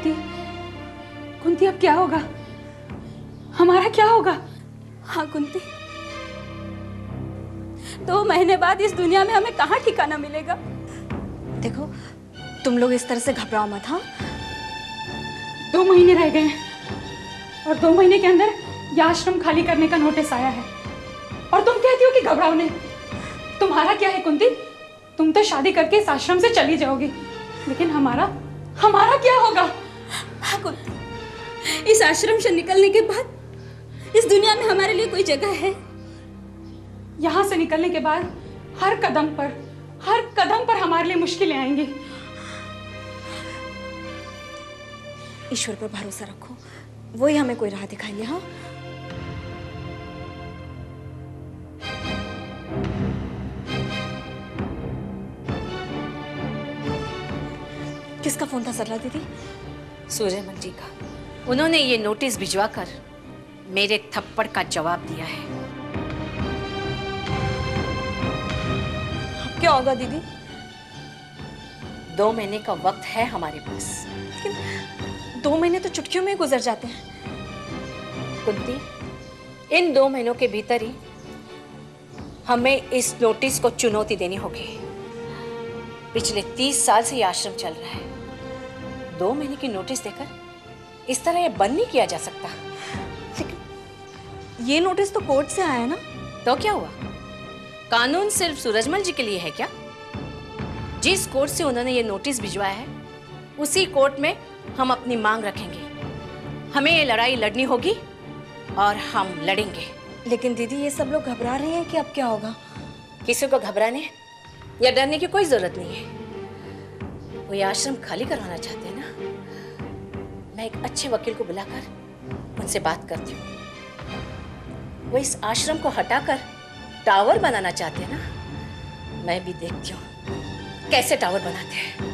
कुंती, कुंती अब क्या होगा? हमारा क्या होगा? हाँ कुंती, 2 महीने बाद इस दुनिया में हमें कहाँ ठिकाना मिलेगा? देखो, तुम लोग इस तरह से घबराओ मत। हाँ, 2 महीने रह गए हैं और 2 महीने के अंदर यह आश्रम खाली करने का नोटिस आया है और तुम कहती हो कि घबराओ नहीं। तुम्हारा क्या है कुंती? तुम तो शादी करके इस आश्रम से चली जाओगी, लेकिन हमारा क्या होगा? हाँ कुंती, इस आश्रम से निकलने के बाद इस दुनिया में हमारे लिए कोई जगह है? यहाँ से निकलने के बाद हर कदम पर हमारे लिए मुश्किलें आएंगी। ईश्वर पर भरोसा रखो, वो ही हमें कोई राह दिखाएंगे। हाँ, किसका फोन था सरला दीदी? सूरजमल जी का। उन्होंने ये नोटिस भिजवाकर मेरे थप्पड़ का जवाब दिया है। क्या होगा दीदी? 2 महीने का वक्त है हमारे पास। लेकिन 2 महीने तो चुटकियों में गुजर जाते हैं। कुंती, इन 2 महीनों के भीतर ही हमें इस नोटिस को चुनौती देनी होगी। पिछले 30 साल से ये आश्रम चल रहा है। 2 महीने की नोटिस देकर इस तरह ये बंद नहीं किया जा सकता। लेकिन ये नोटिस तो कोर्ट से आया है ना? तो क्या हुआ? कानून सिर्फ सूरजमल जी के लिए है क्या? जिस कोर्ट से उन्होंने ये नोटिस भिजवाया है, उसी कोर्ट में हम अपनी मांग रखेंगे। हमें ये लड़ाई लड़नी होगी और हम लड़ेंगे। लेकिन दीदी, ये सब लोग घबरा रहे हैं कि अब क्या होगा। किसी को घबराने या डरने की कोई जरूरत नहीं है। वो ये आश्रम खाली करवाना चाहते हैं ना। मैं एक अच्छे वकील को बुलाकर उनसे बात करती हूँ। वो इस आश्रम को हटाकर टावर बनाना चाहते हैं ना। मैं भी देखती हूँ कैसे टावर बनाते हैं।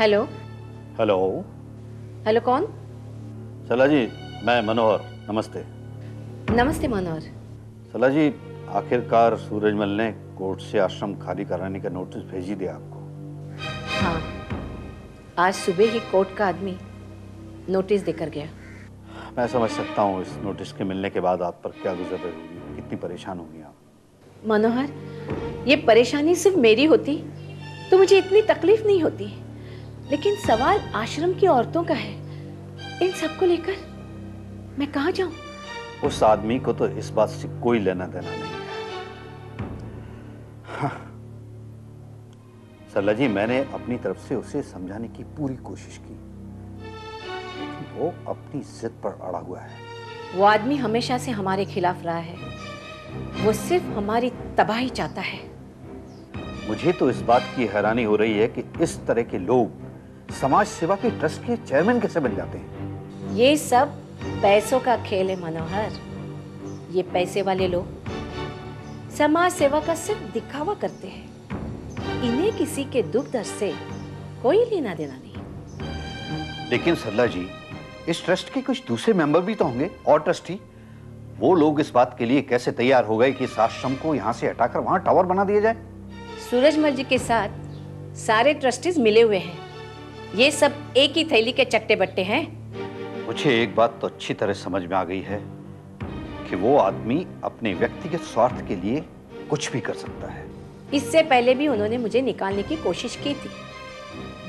Hello hello. हेलो, कौन? सरला जी, मैं मनोहर। नमस्ते। नमस्ते मनोहर। सरला जी, आखिरकार सूरजमल ने कोर्ट से आश्रम खाली कराने का नोटिस भेज ही दिया आपको। हाँ, आज सुबह ही कोर्ट का आदमी नोटिस देकर गया। मैं समझ सकता हूँ इस नोटिस के मिलने के बाद आप पर क्या गुजर रही होगी, कितनी परेशान होंगी आप। मनोहर, ये परेशानी सिर्फ मेरी होती तो मुझे इतनी तकलीफ नहीं होती, लेकिन सवाल आश्रम की औरतों का है। इन सबको लेकर मैं कहाँ जाऊं? उस आदमी को तो इस बात से कोई लेना देना नहीं है। हाँ। सरला जी, मैंने अपनी तरफ से उसे समझाने की पूरी कोशिश की, लेकिन वो अपनी जिद पर अड़ा हुआ है। वो आदमी हमेशा से हमारे खिलाफ रहा है। वो सिर्फ हमारी तबाही चाहता है। मुझे तो इस बात की हैरानी हो रही है कि इस तरह के लोग समाज सेवा के ट्रस्ट के चेयरमैन कैसे बन जाते हैं। ये सब पैसों का खेल है मनोहर। ये पैसे वाले लोग समाज सेवा का सिर्फ दिखावा करते हैं। इन्हें किसी के दुख दर्द से कोई लेना देना नहीं। लेकिन सरला जी, इस ट्रस्ट के कुछ दूसरे मेंबर भी तो होंगे और ट्रस्टी। वो लोग इस बात के लिए कैसे तैयार हो गए कि इस आश्रम को यहाँ से हटाकर वहां टावर बना दिया जाए? सूरजमल जी के साथ सारे ट्रस्टीज मिले हुए हैं। ये सब एक ही थैली के चट्टे बट्टे हैं। मुझे एक बात तो अच्छी तरह समझ में आ गई है कि वो आदमी अपने व्यक्तिगत स्वार्थ के लिए कुछ भी कर सकता है। इससे पहले भी उन्होंने मुझे निकालने की कोशिश की थी।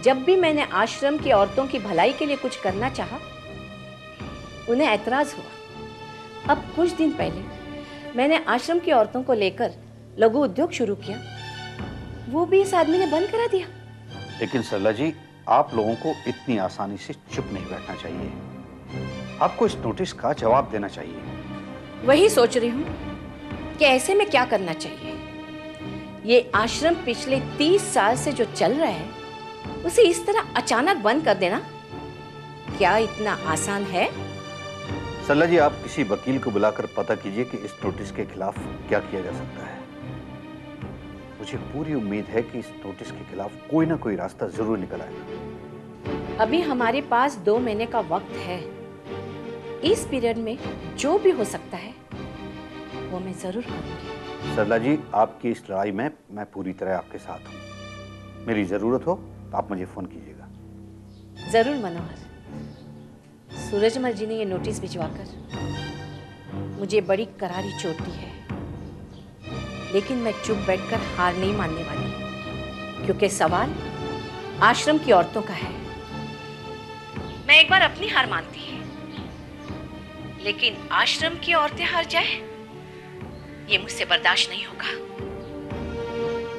जब भी मैंने आश्रम की औरतों की भलाई के लिए कुछ करना चाहा, उन्हें ऐतराज हुआ। अब कुछ दिन पहले मैंने आश्रम की औरतों को लेकर लघु उद्योग शुरू किया, वो भी इस आदमी ने बंद करा दिया। लेकिन सरला जी, आप लोगों को इतनी आसानी से चुप नहीं बैठना चाहिए। आपको इस नोटिस का जवाब देना चाहिए। वही सोच रही हूँ कि ऐसे में क्या करना चाहिए। ये आश्रम पिछले 30 साल से जो चल रहा है, उसे इस तरह अचानक बंद कर देना क्या इतना आसान है? सरला जी, आप किसी वकील को बुलाकर पता कीजिए कि इस नोटिस के खिलाफ क्या किया जा सकता है। मुझे पूरी उम्मीद है कि इस नोटिस के खिलाफ कोई ना कोई रास्ता जरूर निकल आएगा। अभी हमारे पास 2 महीने का वक्त है। इस पीरियड में जो भी हो सकता है वो मैं जरूर करूंगी। सरला जी, आपकी इस लड़ाई में मैं पूरी तरह आपके साथ हूँ। मेरी जरूरत हो तो आप मुझे फोन कीजिएगा। जरूर मनोहर। सूरजमल जी ने ये नोटिस भिजवाकर मुझे बड़ी करारी चोट दी है, लेकिन मैं चुप बैठकर हार नहीं मानने वाली, क्योंकि सवाल आश्रम की औरतों का है। मैं एक बार अपनी हार मानती है, लेकिन आश्रम की औरतें हार जाए ये मुझसे बर्दाश्त नहीं होगा।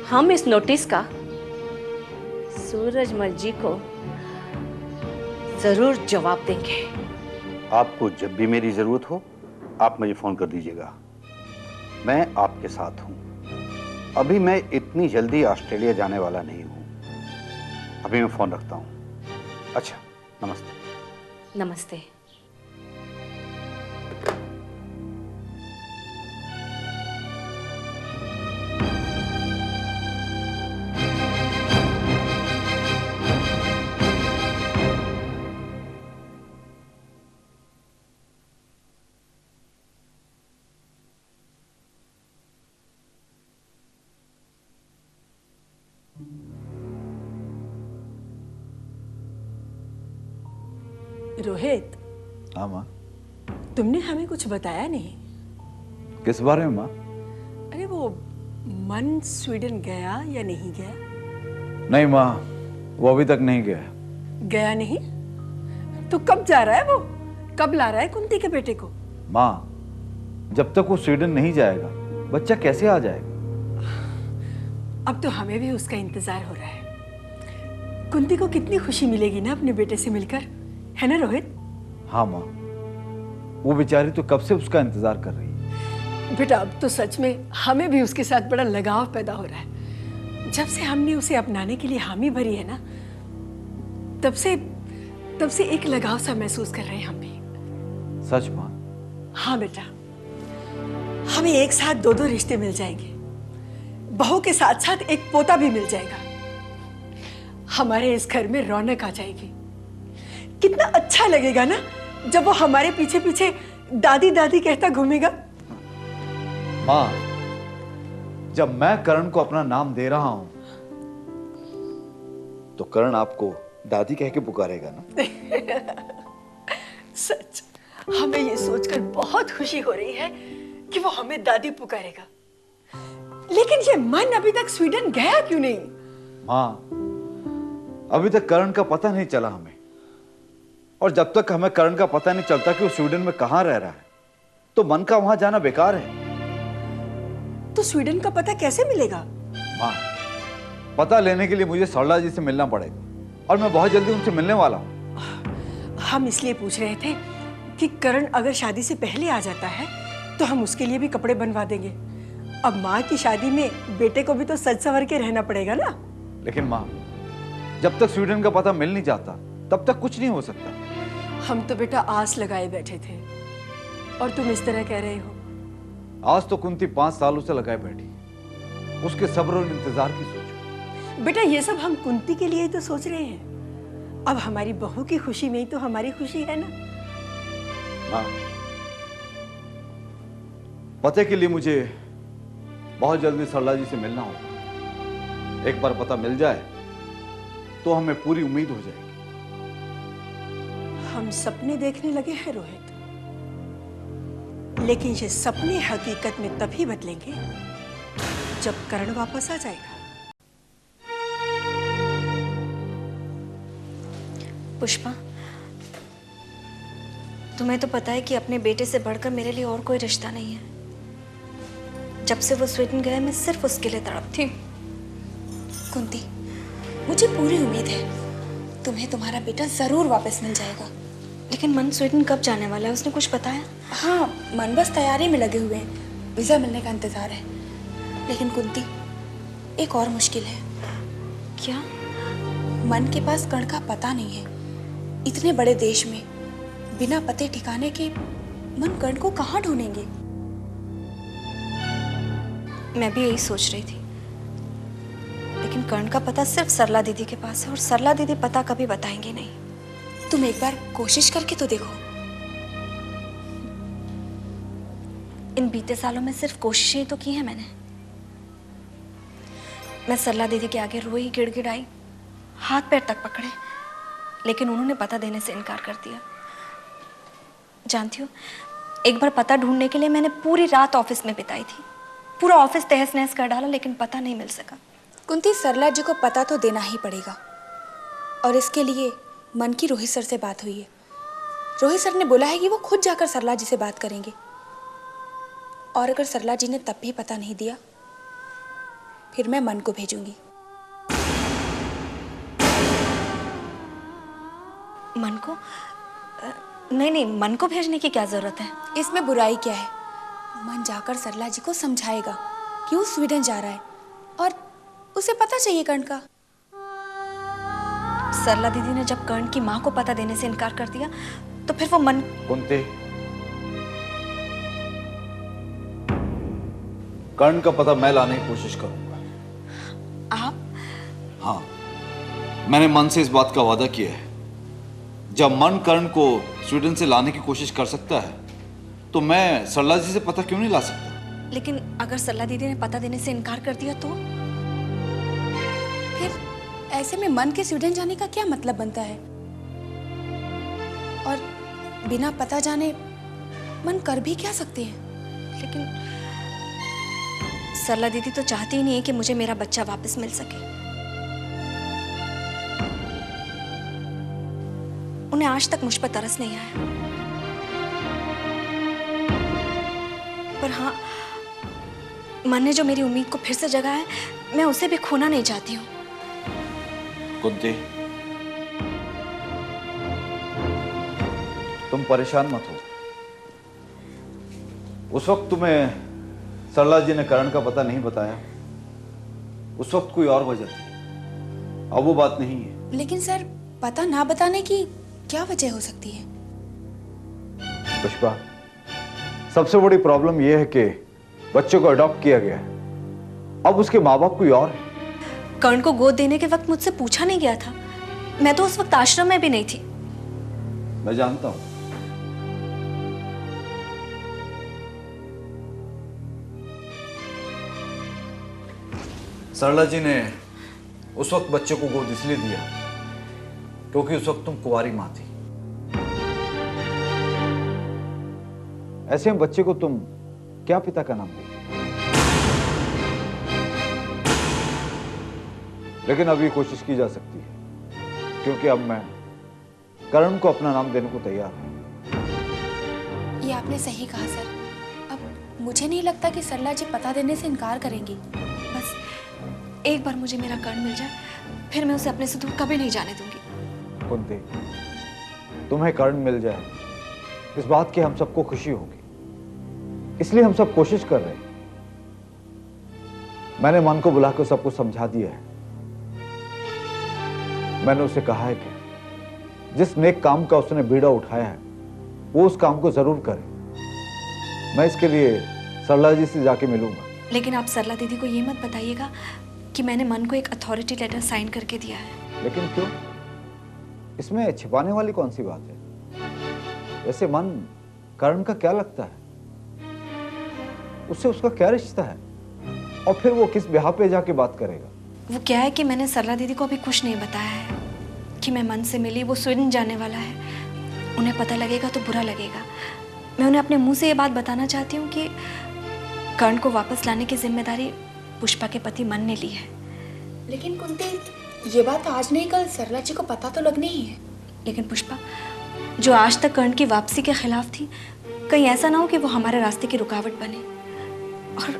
हम इस नोटिस का सूरजमल जी को जरूर जवाब देंगे। आपको जब भी मेरी जरूरत हो आप मुझे फोन कर दीजिएगा, मैं आपके साथ हूं। अभी मैं इतनी जल्दी ऑस्ट्रेलिया जाने वाला नहीं हूं। अभी मैं फोन रखता हूं। अच्छा, नमस्ते। नमस्ते। रोहित, हाँ माँ। तुमने हमें कुछ बताया नहीं। किस बारे में माँ? अरे वो मन स्वीडन गया या नहीं गया? नहीं माँ, वो अभी तक नहीं गया। गया नहीं? तो कब जा रहा है वो? कब ला रहा है कुंती के बेटे को? माँ, जब तक वो स्वीडन नहीं जाएगा बच्चा कैसे आ जाएगा? अब तो हमें भी उसका इंतजार हो रहा है। कुंती को कितनी खुशी मिलेगी ना अपने बेटे से मिलकर, है ना रोहित? हाँ माँ, वो बेचारी तो कब से उसका इंतजार कर रही है। बेटा अब तो सच में हमें भी उसके साथ बड़ा लगाव पैदा हो रहा है। जब से हमने उसे अपनाने के लिए हामी भरी है ना, तब से एक लगाव सा महसूस कर रहे हैं हम भी। सच माँ? हाँ बेटा, हमें एक साथ 2-2 रिश्ते मिल जाएंगे। बहू के साथ साथ एक पोता भी मिल जाएगा। हमारे इस घर में रौनक आ जाएगी। कितना अच्छा लगेगा ना जब वो हमारे पीछे पीछे दादी दादी कहता घूमेगा। माँ, जब मैं करण को अपना नाम दे रहा हूं तो करण आपको दादी कह के पुकारेगा ना? सच, हमें ये सोचकर बहुत खुशी हो रही है कि वो हमें दादी पुकारेगा। लेकिन ये मन अभी तक स्वीडन गया क्यों नहीं? माँ, अभी तक करण का पता नहीं चला हमें, और जब तक हमें करण का पता नहीं चलता कि वो स्वीडन में कहां रह रहा है तो मन का वहां जाना बेकार है। तो स्वीडन का पता कैसे मिलेगा? माँ, पता लेने के लिए मुझे सरला जी से मिलना पड़ेगा, और मैं बहुत जल्दी उनसे मिलने वाला हूँ। हम इसलिए पूछ रहे थे कि करण अगर शादी से पहले आ जाता है तो हम उसके लिए भी कपड़े बनवा देंगे। अब माँ की शादी में बेटे को भी तो सज संवर के रहना पड़ेगा ना। लेकिन माँ, जब तक स्वीडन का पता मिल नहीं जाता तब तक कुछ नहीं हो सकता। हम तो बेटा आस लगाए बैठे थे और तुम इस तरह कह रहे हो। आज तो कुंती 5 सालों से लगाए बैठी, उसके सब्र और इंतजार की सोचो। बेटा ये सब हम कुंती के लिए ही तो सोच रहे हैं। अब हमारी बहू की खुशी में ही तो हमारी खुशी है ना। माँ, पते के लिए मुझे बहुत जल्दी सरला जी से मिलना होगा। एक बार पता मिल जाए तो हमें पूरी उम्मीद हो जाएगी। हम सपने देखने लगे हैं रोहित, लेकिन ये सपने हकीकत में तभी बदलेंगे जब करण वापस आ जाएगा। पुष्पा, तुम्हें तो पता है कि अपने बेटे से बढ़कर मेरे लिए और कोई रिश्ता नहीं है। जब से वो स्वीडन गया मैं सिर्फ उसके लिए तड़पती हूँ। कुंती, मुझे पूरी उम्मीद है तुम्हें तुम्हारा बेटा जरूर वापस मिल जाएगा। लेकिन मन स्वीडन कब जाने वाला है, उसने कुछ बताया? हाँ, मन बस तैयारी में लगे हुए हैं, वीजा मिलने का इंतजार है। लेकिन कुंती, एक और मुश्किल है। क्या? मन के पास कर्ण का पता नहीं है। इतने बड़े देश में बिना पते ठिकाने के मन कर्ण को कहाँ ढूंढेंगे? मैं भी यही सोच रही थी, लेकिन कर्ण का पता सिर्फ सरला दीदी के पास है और सरला दीदी पता कभी बताएंगी नहीं। तुम एक बार कोशिश करके तो देखो। इन बीते सालों में सिर्फ कोशिशें ही तो की हैं मैंने। मैं सरला दीदी के आगे रोई, गिड़गिड़ाई, हाथ पैर तक पकड़े, लेकिन उन्होंने पता देने से इनकार कर दिया। जानती हो, एक बार पता ढूंढने के लिए मैंने पूरी रात ऑफिस में बिताई थी। पूरा ऑफिस तहस नहस कर डाला, लेकिन पता नहीं मिल सका। कुंती, सरला जी को पता तो देना ही पड़ेगा, और इसके लिए मन की रोहित सर से बात हुई है। रोहित सर ने बोला है कि वो खुद जाकर सरला जी से बात करेंगे, और अगर सरला जी ने तब भी पता नहीं दिया, फिर मैं मन को भेजूंगी। मन को? नहीं, मन को भेजने की क्या जरूरत है? इसमें बुराई क्या है? मन जाकर सरला जी को समझाएगा कि वो स्वीडन जा रहा है, और उसे पता चाहिए कर्ण का। सरला दीदी ने जब कर्ण की माँ को पता देने से इनकार कर दिया, तो फिर वो मन... कुंती, कर्ण का पता मैं लाने की कोशिश करूंगा। आप? हाँ, मैंने मन से इस बात का वादा किया है। जब मन कर्ण को स्वीडन से लाने की कोशिश कर सकता है, तो मैं सरला जी से पता क्यों नहीं ला सकता? लेकिन अगर सरला दीदी ने पता देने से इनकार कर दिया तो? फिर ऐसे में मन के स्वीडन जाने का क्या मतलब बनता है? और बिना पता जाने मन कर भी क्या सकते हैं? लेकिन सरला दीदी तो चाहती ही नहीं है कि मुझे मेरा बच्चा वापस मिल सके। उन्हें आज तक मुझ पर तरस नहीं आया। पर हाँ, मन ने जो मेरी उम्मीद को फिर से जगाया है, मैं उसे भी खोना नहीं चाहती हूँ। कुंती, तुम परेशान मत हो। उस वक्त तुम्हें सरला जी ने कर्ण का पता नहीं बताया, उस वक्त कोई और वजह थी। अब वो बात नहीं है। लेकिन सर, पता ना बताने की क्या वजह हो सकती है? पुष्पा, सबसे बड़ी प्रॉब्लम यह है कि बच्चे को अडॉप्ट किया गया है, अब उसके माँ बाप कोई और है। कर्ण को गोद देने के वक्त मुझसे पूछा नहीं गया था। मैं तो उस वक्त आश्रम में भी नहीं थी। मैं जानता हूं। सरला जी ने उस वक्त बच्चे को गोद इसलिए दिया क्योंकि उस वक्त तुम कुंवारी मां थी। ऐसे में बच्चे को तुम क्या पिता का नाम दोगे? लेकिन अब ये कोशिश की जा सकती है, क्योंकि अब मैं कर्ण को अपना नाम देने को तैयार हूं। ये आपने सही कहा सर। अब मुझे नहीं लगता कि सरला जी पता देने से इनकार करेंगी। बस एक बार मुझे मेरा कर्ण मिल जाए, फिर मैं उसे अपने से दूर कभी नहीं जाने दूंगी। कुंती, तुम्हें कर्ण मिल जाए इस बात की हम सबको खुशी होगी, इसलिए हम सब कोशिश कर रहे हैं। मैंने मन को बुलाकर सब कुछ समझा दिया है। मैंने उसे कहा है कि जिस नेक काम का उसने बीड़ा उठाया है, वो उस काम को जरूर करे। मैं इसके लिए सरला जी से जाके मिलूंगा। लेकिन आप सरला दीदी को ये मत बताइएगा कि मैंने मन को एक अथॉरिटी लेटर साइन करके दिया है। लेकिन क्यों? इसमें छिपाने वाली कौन सी बात है? वैसे मन कर्ण का क्या लगता है? उससे उसका क्या रिश्ता है? और फिर वो किस ब्याह पे जाके बात करेगा? वो क्या है कि मैंने सरला दीदी को अभी कुछ नहीं बताया है कि मैं मन से मिली, वो स्वीडन जाने वाला है। उन्हें पता लगेगा तो बुरा लगेगा। मैं उन्हें अपने मुंह से ये बात बताना चाहती हूँ कि कर्ण को वापस लाने की जिम्मेदारी पुष्पा के पति मन ने ली है। लेकिन कुंती, ये बात आज नहीं कल सरला जी को पता तो लगनी ही है। लेकिन पुष्पा, जो आज तक कर्ण की वापसी के खिलाफ थी, कहीं ऐसा ना हो कि वो हमारे रास्ते की रुकावट बने, और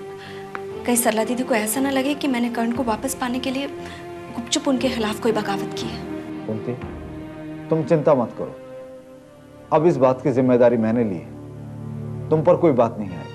कहीं सरला दीदी को ऐसा ना लगे कि मैंने कर्ण को वापस पाने के लिए गुपचुप उनके खिलाफ कोई बगावत की है। कुंती, तुम चिंता मत करो। अब इस बात की जिम्मेदारी मैंने ली है, तुम पर कोई बात नहीं आएगी।